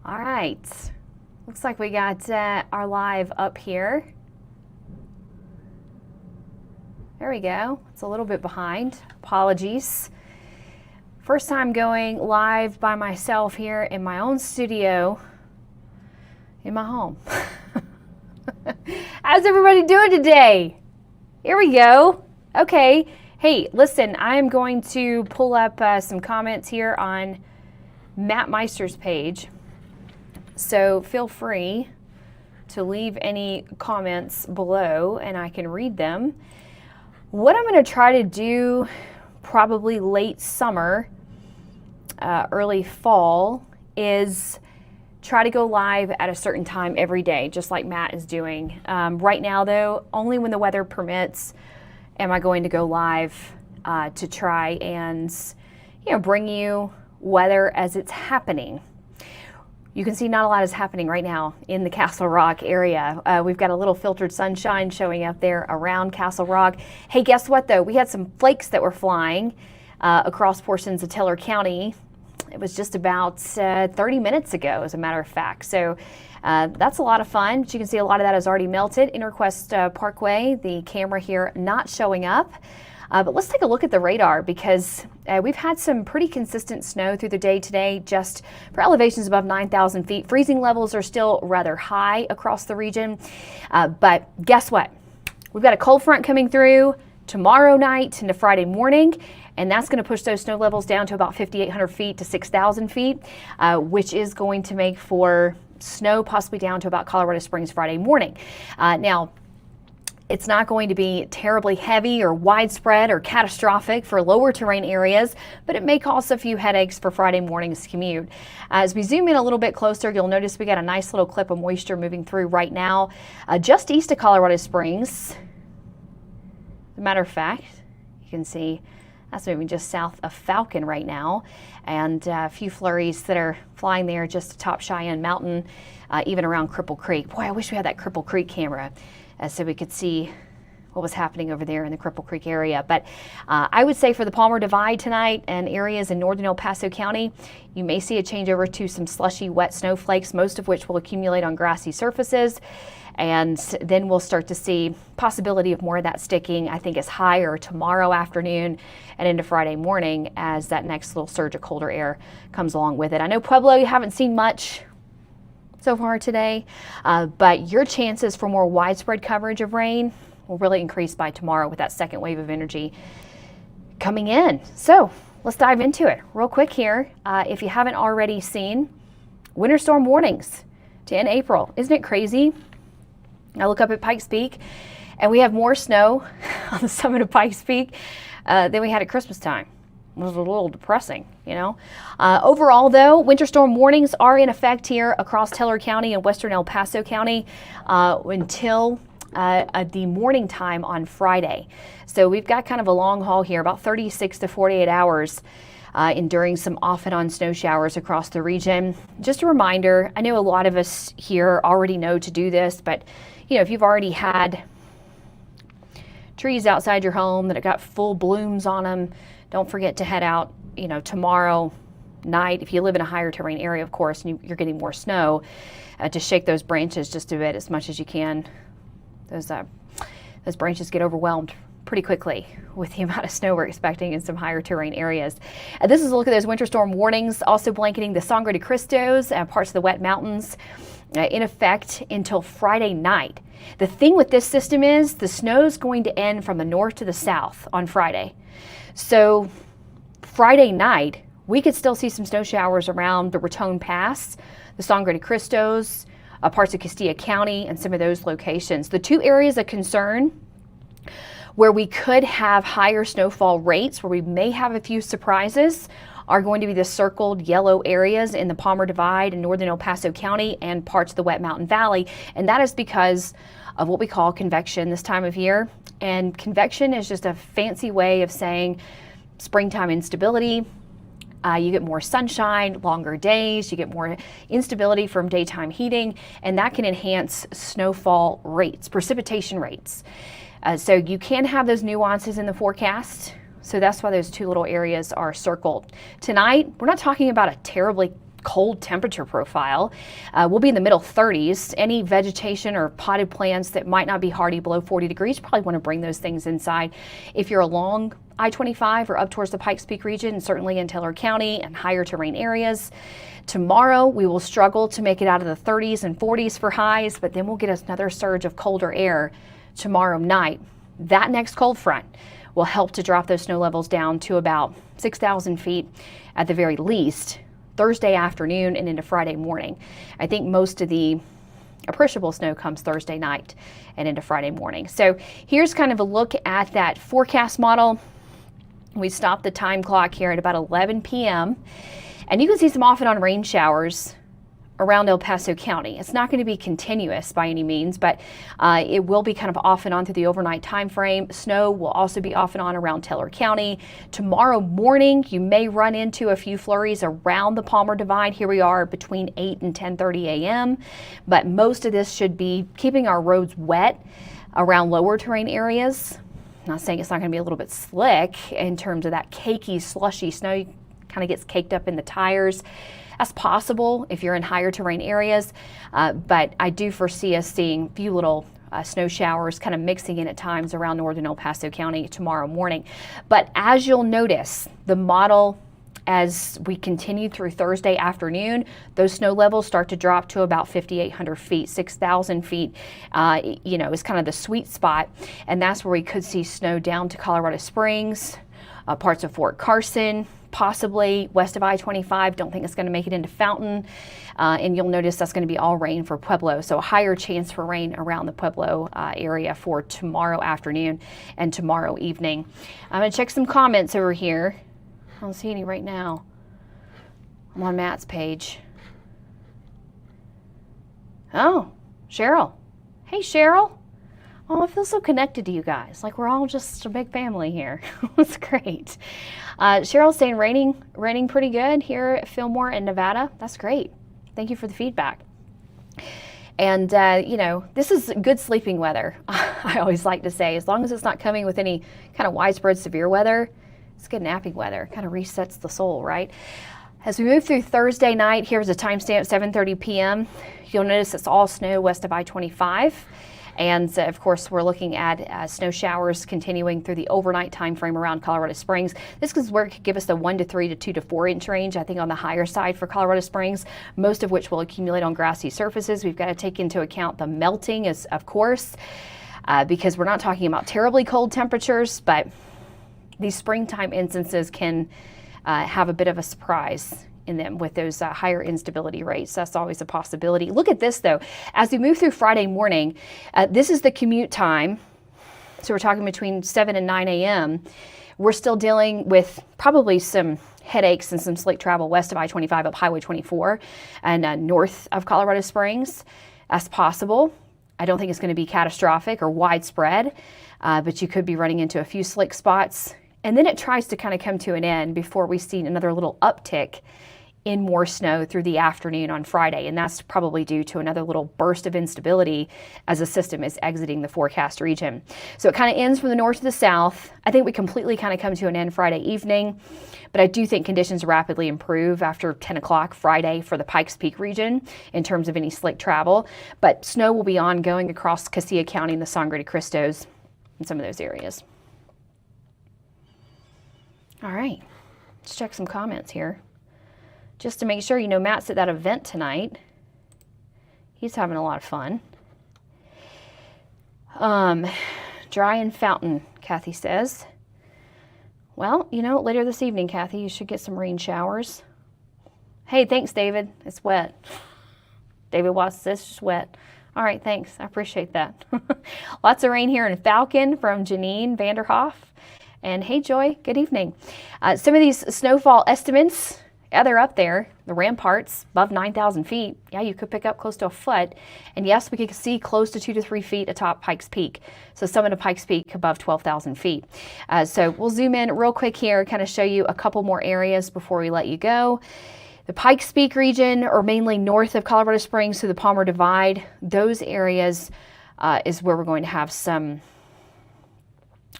All right, looks like we got our live up here. There we go. It's a little bit behind. Apologies. First time going live by myself here in my own studio in my home. How's everybody doing today? Here we go. Okay. Hey, listen, I am going to pull up some comments here on Matt Meister's page. So feel free to leave any comments below and I can read them. What I'm going to try to do probably late summer, early fall, is try to go live at a certain time every day, just like Matt is doing. Right now though, only when the weather permits am I going to go live to try and bring you weather as it's happening. You can see not a lot is happening right now in the Castle Rock area. We've got a little filtered sunshine showing up there around Castle Rock. Hey, guess what though? We had some flakes that were flying across portions of Teller County. It was just about 30 minutes ago, as a matter of fact. So that's a lot of fun. But you can see a lot of that has already melted. Interquest Parkway, the camera here not showing up. But let's take a look at the radar because we've had some pretty consistent snow through the day today, just for elevations above 9,000 feet. Freezing levels are still rather high across the region. But guess what? We've got a cold front coming through tomorrow night into Friday morning, and that's going to push those snow levels down to about 5,800 feet to 6,000 feet, which is going to make for snow possibly down to about Colorado Springs Friday morning. Now, it's not going to be terribly heavy or widespread or catastrophic for lower terrain areas, but it may cause a few headaches for Friday morning's commute. As we zoom in a little bit closer, you'll notice we got a nice little clip of moisture moving through right now, just east of Colorado Springs. As a matter of fact, you can see that's moving just south of Falcon right now, and a few flurries that are flying there just atop Cheyenne Mountain, even around Cripple Creek. Boy, I wish we had that Cripple Creek camera so we could see what was happening over there in the Cripple Creek area. But I would say for the Palmer Divide tonight and areas in northern El Paso County, you may see a changeover to some slushy, wet snowflakes, most of which will accumulate on grassy surfaces. And then we'll start to see possibility of more of that sticking, I think, is higher tomorrow afternoon and into Friday morning as that next little surge of colder air comes along with it. I know Pueblo, you haven't seen much so far today, but your chances for more widespread coverage of rain will really increase by tomorrow with that second wave of energy coming in. So let's dive into it real quick here. If you haven't already seen winter storm warnings to end April, isn't it crazy? I look up at Pikes Peak and we have more snow on the summit of Pikes Peak than we had at Christmas time. It was a little depressing, you know. Overall, though, winter storm warnings are in effect here across Teller County and western El Paso County until the morning time on Friday. So we've got kind of a long haul here, about 36 to 48 hours enduring some off and on snow showers across the region. Just a reminder, I know a lot of us here already know to do this, but you know, if you've already had trees outside your home that have got full blooms on them, don't forget to head out, you know, tomorrow night, if you live in a higher terrain area, of course, and you're getting more snow, to shake those branches just a bit as much as you can. Those branches get overwhelmed pretty quickly with the amount of snow we're expecting in some higher terrain areas. This is a look at those winter storm warnings, also blanketing the Sangre de Cristos and parts of the Wet Mountains in effect until Friday night. The thing with this system is the snow is going to end from the north to the south on Friday. So Friday night, we could still see some snow showers around the Raton Pass, the Sangre de Cristos, parts of Castilla County, and some of those locations. The two areas of concern where we could have higher snowfall rates, where we may have a few surprises, are going to be the circled yellow areas in the Palmer Divide in northern El Paso County and parts of the Wet Mountain Valley. And that is because of what we call convection this time of year. And convection is just a fancy way of saying springtime instability. You get more sunshine, longer days, you get more instability from daytime heating, and that can enhance snowfall rates, precipitation rates. So you can have those nuances in the forecast. So that's why those two little areas are circled. Tonight, we're not talking about a terribly cold temperature profile. We'll be in the middle 30s. Any vegetation or potted plants that might not be hardy below 40 degrees, you probably want to bring those things inside. If you're along I-25 or up towards the Pikes Peak region, and certainly in Taylor County and higher terrain areas. Tomorrow, we will struggle to make it out of the 30s and 40s for highs, but then we'll get another surge of colder air tomorrow night. That next cold front will help to drop those snow levels down to about 6,000 feet at the very least Thursday afternoon and into Friday morning. I think most of the appreciable snow comes Thursday night and into Friday morning. So here's kind of a look at that forecast model. We stopped the time clock here at about 11 p.m. and you can see some off and on rain showers around El Paso County. It's not going to be continuous by any means, but it will be kind of off and on through the overnight time frame. Snow will also be off and on around Taylor County. Tomorrow morning, you may run into a few flurries around the Palmer Divide. Here we are between 8 and 10:30 a.m., but most of this should be keeping our roads wet around lower terrain areas. I'm not saying it's not going to be a little bit slick in terms of that cakey, slushy snow kind of gets caked up in the tires. That's possible if you're in higher terrain areas, but I do foresee us seeing a few little snow showers kind of mixing in at times around northern El Paso County tomorrow morning. But as you'll notice, the model as we continue through Thursday afternoon, those snow levels start to drop to about 5,800 feet, 6,000 feet, is kind of the sweet spot. And that's where we could see snow down to Colorado Springs, parts of Fort Carson, possibly west of I-25. Don't think it's going to make it into Fountain. And you'll notice that's going to be all rain for Pueblo. So a higher chance for rain around the Pueblo area for tomorrow afternoon and tomorrow evening. I'm going to check some comments over here. I don't see any right now. I'm on Matt's page. Oh, Cheryl. Hey, Cheryl. Oh, I feel so connected to you guys. Like we're all just a big family here. It's great. Cheryl's saying raining pretty good here at Fillmore in Nevada. That's great. Thank you for the feedback. And, this is good sleeping weather. I always like to say, as long as it's not coming with any kind of widespread severe weather, it's good napping weather. Kind of resets the soul, right? As we move through Thursday night, here's a timestamp, 7:30 p.m. You'll notice it's all snow west of I-25. And of course, we're looking at snow showers continuing through the overnight time frame around Colorado Springs. This is where it could give us the 1 to 3 to 2 to 4 inch range, I think on the higher side for Colorado Springs, most of which will accumulate on grassy surfaces. We've got to take into account the melting, of course, because we're not talking about terribly cold temperatures, but these springtime instances can have a bit of a surprise in them with those higher instability rates. That's always a possibility. Look at this though. As we move through Friday morning, this is the commute time. So we're talking between 7 and 9 a.m. We're still dealing with probably some headaches and some slick travel west of I-25 up Highway 24 and north of Colorado Springs. That's possible. I don't think it's going to be catastrophic or widespread, but you could be running into a few slick spots. And then it tries to kind of come to an end before we see another little uptick in more snow through the afternoon on Friday. And that's probably due to another little burst of instability as the system is exiting the forecast region. So it kind of ends from the north to the south. I think we completely kind of come to an end Friday evening, but I do think conditions rapidly improve after 10 o'clock Friday for the Pikes Peak region in terms of any slick travel. But snow will be ongoing across Casilla County and the Sangre de Cristos in some of those areas. All right, let's check some comments here. Just to make sure, Matt's at that event tonight. He's having a lot of fun. Dry and Fountain, Kathy says. Well, later this evening, Kathy, you should get some rain showers. Hey, thanks, David. It's wet. David Watts says it's just wet. All right, thanks. I appreciate that. Lots of rain here in Falcon from Janine Vanderhoff. And hey, Joy, good evening. Some of these snowfall estimates, they're up there. The ramparts above 9,000 feet. Yeah, you could pick up close to a foot. And yes, we could see close to 2 to 3 feet atop Pikes Peak. So summit of Pikes Peak above 12,000 feet. So we'll zoom in real quick here, kind of show you a couple more areas before we let you go. The Pikes Peak region, or mainly north of Colorado Springs to the Palmer Divide, those areas is where we're going to have some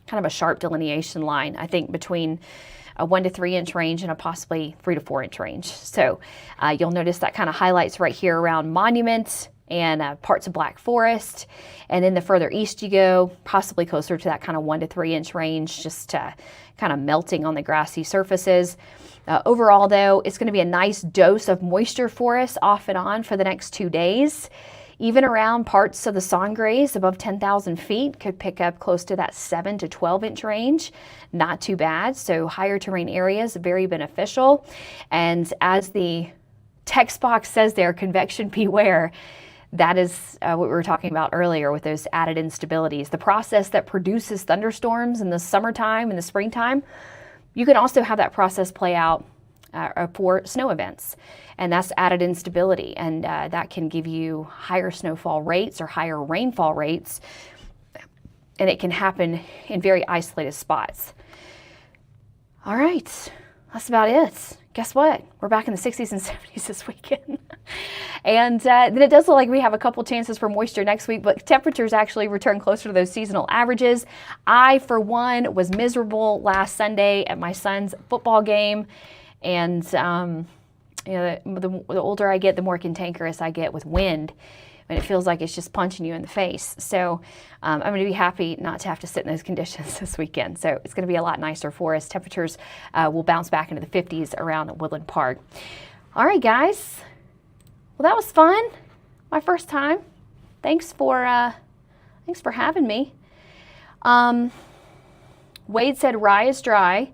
kind of a sharp delineation line, I think, between a 1 to 3 inch range and a possibly 3 to 4 inch range. So you'll notice that kind of highlights right here around Monument and parts of Black Forest. And then the further east you go, possibly closer to that kind of 1 to 3 inch range, just kind of melting on the grassy surfaces. Overall though, it's going to be a nice dose of moisture for us off and on for the next 2 days. Even around parts of the Sangres above 10,000 feet could pick up close to that 7 to 12 inch range. Not too bad. So higher terrain areas, very beneficial. And as the text box says there, convection beware. That is what we were talking about earlier with those added instabilities. The process that produces thunderstorms in the summertime and the springtime, you can also have that process play out for snow events. And that's added instability. And that can give you higher snowfall rates or higher rainfall rates. And it can happen in very isolated spots. All right, that's about it. Guess what? We're back in the 60s and 70s this weekend. And then it does look like we have a couple chances for moisture next week, but temperatures actually return closer to those seasonal averages. I, for one, was miserable last Sunday at my son's football game. And you know, the older I get, the more cantankerous I get with wind. And it feels like it's just punching you in the face. So I'm going to be happy not to have to sit in those conditions this weekend. So it's going to be a lot nicer for us. Temperatures will bounce back into the 50s around Woodland Park. All right, guys. Well, that was fun. My first time. Thanks for having me. Wade said rye is dry.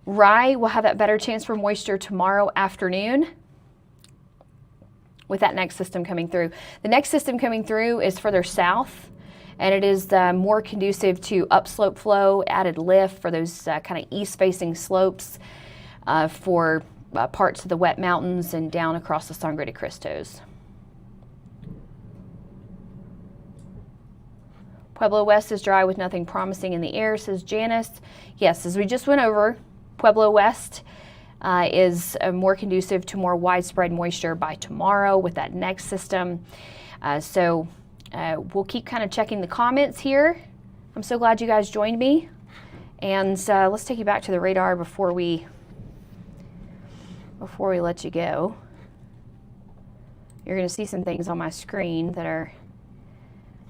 Rye will have that better chance for moisture tomorrow afternoon with that next system coming through. The next system coming through is further south, and it is more conducive to upslope flow, added lift for those kind of east-facing slopes for parts of the wet mountains and down across the Sangre de Cristos. Pueblo West is dry with nothing promising in the air, says Janice. Yes, as we just went over, Pueblo West is more conducive to more widespread moisture by tomorrow with that next system. So we'll keep kind of checking the comments here. I'm so glad you guys joined me. And let's take you back to the radar before we let you go. You're going to see some things on my screen that are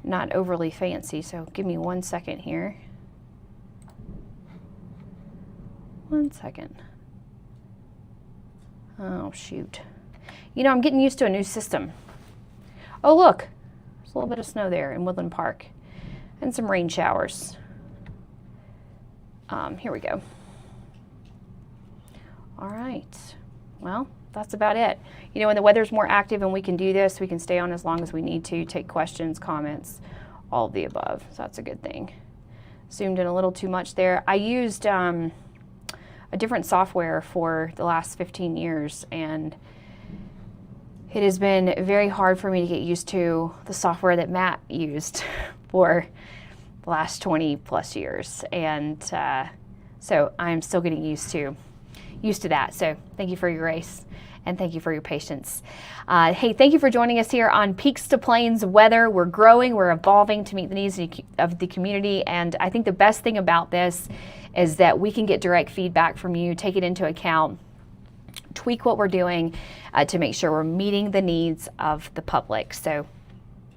not overly fancy, so give me 1 second here. 1 second. Oh, shoot. You know, I'm getting used to a new system. Oh, look. There's a little bit of snow there in Woodland Park. And some rain showers. Here we go. All right. Well, that's about it. You know, when the weather's more active and we can do this, we can stay on as long as we need to, take questions, comments, all of the above. So that's a good thing. Zoomed in a little too much there. I used a different software for the last 15 years, and it has been very hard for me to get used to the software that Matt used for the last 20 plus years. And so I'm still getting used to that. So thank you for your grace and thank you for your patience. Hey, thank you for joining us here on Peaks to Plains Weather. We're growing, we're evolving to meet the needs of the community. And I think the best thing about this is that we can get direct feedback from you, take it into account, tweak what we're doing to make sure we're meeting the needs of the public. So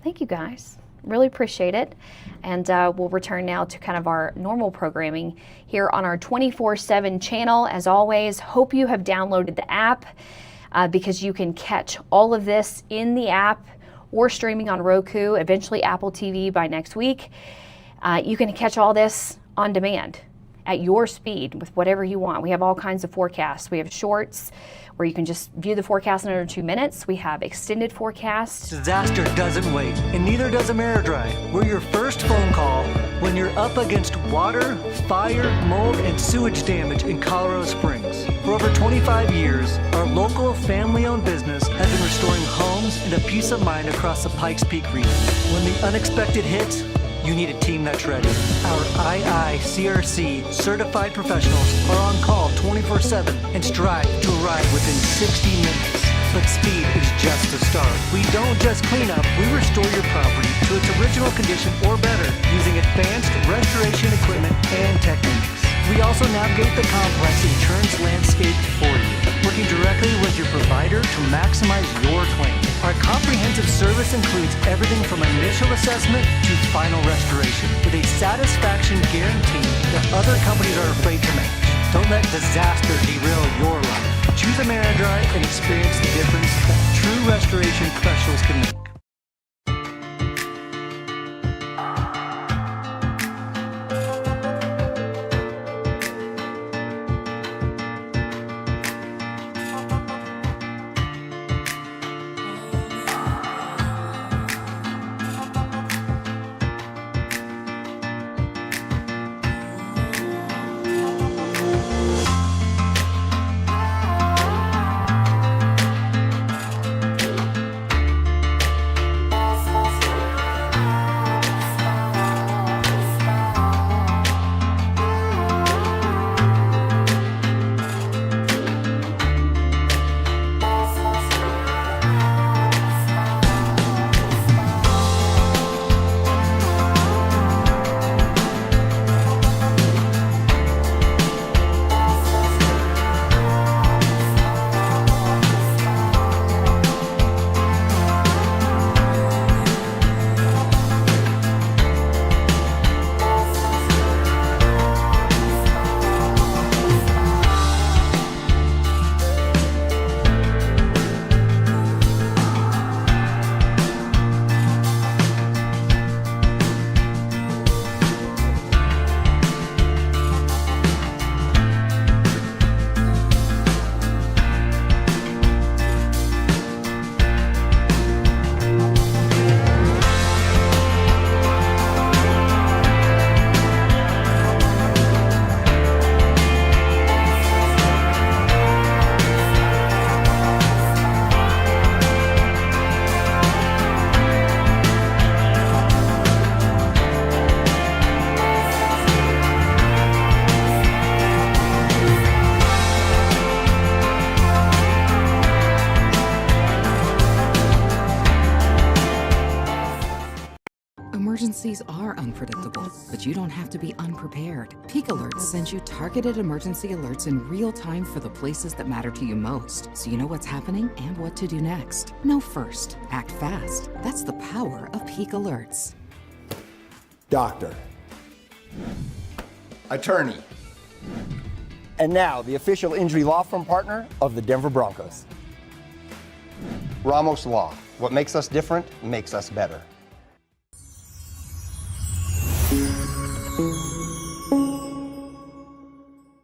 thank you guys. Really appreciate it. And we'll return now to kind of our normal programming here on our 24/7 channel. As always, hope you have downloaded the app because you can catch all of this in the app or streaming on Roku, eventually Apple TV by next week. You can catch all this on demand at your speed with whatever you want. We have all kinds of forecasts. We have shorts where you can just view the forecast in under 2 minutes. We have extended forecasts. Disaster doesn't wait, and neither does AmeriDry. We're your first phone call when you're up against water, fire, mold, and sewage damage in Colorado Springs. For over 25 years, our local family-owned business has been restoring homes and a peace of mind across the Pikes Peak region. When the unexpected hits, you need a team that's ready. Our IICRC certified professionals are on call 24/7 and strive to arrive within 60 minutes. But speed is just the start. We don't just clean up, we restore your property to its original condition or better using advanced restoration equipment and techniques. We also navigate the complex insurance landscape for you, working directly with your provider to maximize your claim. Our comprehensive service includes everything from initial assessment to final restoration, with a satisfaction guarantee that other companies are afraid to match. Don't let disaster derail your life. Choose AmeriDry and experience the difference that true restoration professionals can make. Emergencies are unpredictable, but you don't have to be unprepared. Peak Alerts sends you targeted emergency alerts in real time for the places that matter to you most, so you know what's happening and what to do next. Know first, act fast. That's the power of Peak Alerts. Doctor. Attorney. And now, the official injury law firm partner of the Denver Broncos. Ramos Law. What makes us different makes us better.